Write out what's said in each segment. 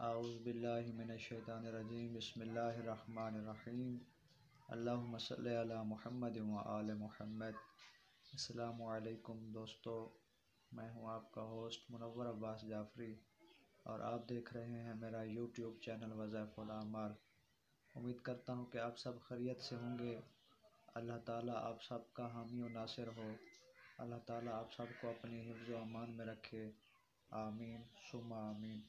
اعوذ باللہ من الشیطان الرجیم بسم اللہ الرحمن الرحیم اللہم صلی علی محمد و آل محمد۔ السلام علیکم دوستو، میں ہوں آپ کا ہوسٹ منور عباس جعفری اور آپ دیکھ رہے ہیں میرا یوٹیوب چینل وظائف الاعمال۔ امید کرتا ہوں کہ آپ سب خیریت سے ہوں گے۔ اللہ تعالیٰ آپ سب کا حامی و ناصر ہو۔ اللہ تعالیٰ آپ سب کو اپنی حفظ و امان میں رکھے، آمین ثم آمین۔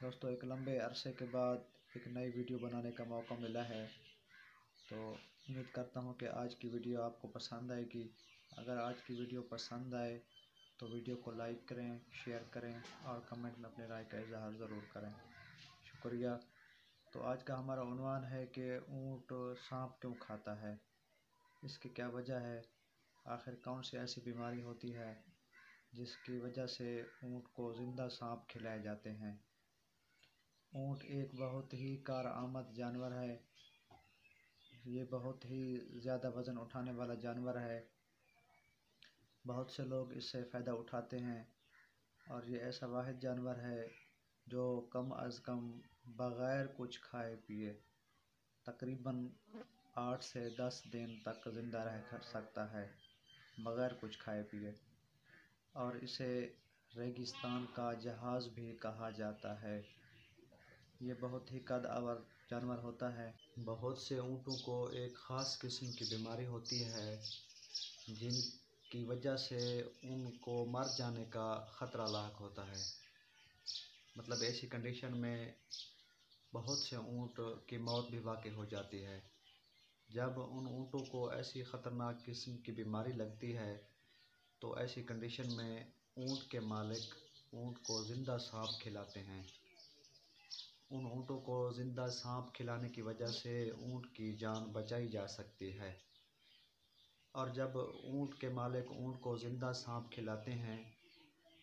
دوستو، ایک لمبے عرصے کے بعد ایک نئی ویڈیو بنانے کا موقع ملا ہے، تو امید کرتا ہوں کہ آج کی ویڈیو آپ کو پسند آئے گی۔ اگر آج کی ویڈیو پسند آئے تو ویڈیو کو لائک کریں، شیئر کریں اور کمنٹ میں اپنے رائے کا اظہار ضرور کریں، شکریہ۔ تو آج کا ہمارا عنوان ہے کہ اونٹ سانپ کیوں کھاتا ہے، اس کی کیا وجہ ہے، آخر کون سی ایسی بیماری ہوتی ہے جس کی وجہ سے اونٹ کو زندہ سانپ کھلائے جاتے ہیں۔ اونٹ ایک بہت ہی کارآمد جانور ہے، یہ بہت ہی زیادہ وزن اٹھانے والا جانور ہے۔ بہت سے لوگ اس سے فائدہ اٹھاتے ہیں اور یہ ایسا واحد جانور ہے جو کم از کم بغیر کچھ کھائے پیے تقریباً 8 سے 10 دن تک زندہ رہ سکتا ہے بغیر کچھ کھائے پیے، اور اسے ریگستان کا جہاز بھی کہا جاتا ہے۔ یہ بہت ہی قد آور جانور ہوتا ہے۔ بہت سے اونٹوں کو ایک خاص قسم کی بیماری ہوتی ہے جن کی وجہ سے ان کو مر جانے کا خطرہ لاحق ہوتا ہے۔ مطلب ایسی کنڈیشن میں بہت سے اونٹ کی موت بھی واقع ہو جاتی ہے۔ جب ان اونٹوں کو ایسی خطرناک قسم کی بیماری لگتی ہے تو ایسی کنڈیشن میں اونٹ کے مالک اونٹ کو زندہ سانپ کھلاتے ہیں۔ ان اونٹوں کو زندہ سانپ کھلانے کی وجہ سے اونٹ کی جان بچائی جا سکتی ہے، اور جب اونٹ کے مالک اونٹ کو زندہ سانپ کھلاتے ہیں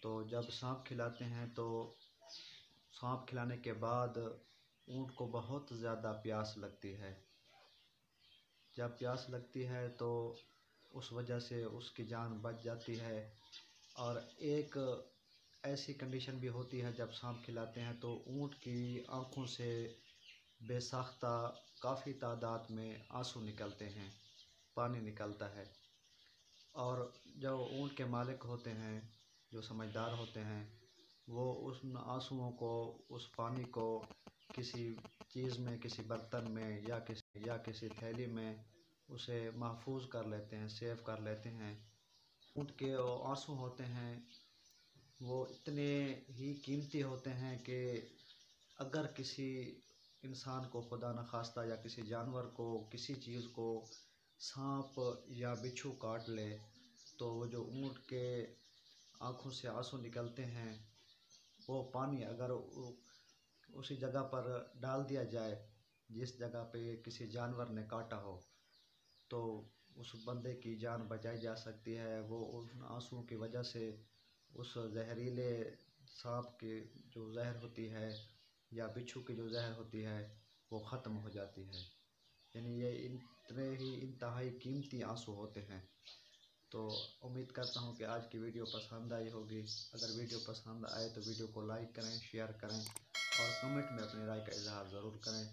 تو جب سانپ کھلاتے ہیں تو سانپ کھلانے کے بعد اونٹ کو بہت زیادہ پیاس لگتی ہے۔ جب پیاس لگتی ہے تو اس وجہ سے اس کی جان بچ جاتی ہے۔ اور ایک ایسی کنڈیشن بھی ہوتی ہے جب سانپ کھلاتے ہیں تو اونٹ کی آنکھوں سے بے ساختہ کافی تعداد میں آنسو نکلتے ہیں، پانی نکلتا ہے، اور جو اونٹ کے مالک ہوتے ہیں، جو سمجھدار ہوتے ہیں، وہ ان آنسوؤں کو، اس پانی کو کسی چیز میں، کسی برتن میں یا کسی تھیلی میں اسے محفوظ کر لیتے ہیں، سیو کر لیتے ہیں۔ اونٹ کے آنسو ہوتے ہیں وہ اتنے ہی قیمتی ہوتے ہیں کہ اگر کسی انسان کو خدا نخواستہ یا کسی جانور کو، کسی چیز کو سانپ یا بچھو کاٹ لے تو وہ جو اونٹ کے آنکھوں سے آنسو نکلتے ہیں، وہ پانی اگر اسی جگہ پر ڈال دیا جائے جس جگہ پہ کسی جانور نے کاٹا ہو تو اس بندے کی جان بچائی جا سکتی ہے۔ وہ ان آنسوؤں کی وجہ سے اس زہریلے سانپ کی جو زہر ہوتی ہے یا بچھو کی جو زہر ہوتی ہے وہ ختم ہو جاتی ہے۔ یعنی یہ اتنے ہی انتہائی قیمتی آنسو ہوتے ہیں۔ تو امید کرتا ہوں کہ آج کی ویڈیو پسند آئی ہوگی۔ اگر ویڈیو پسند آئے تو ویڈیو کو لائک کریں، شیئر کریں اور کمنٹ میں اپنی رائے کا اظہار ضرور کریں۔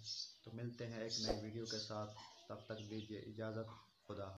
تو ملتے ہیں ایک نئی ویڈیو کے ساتھ، تب تک دیجیے اجازت، خدا حافظ۔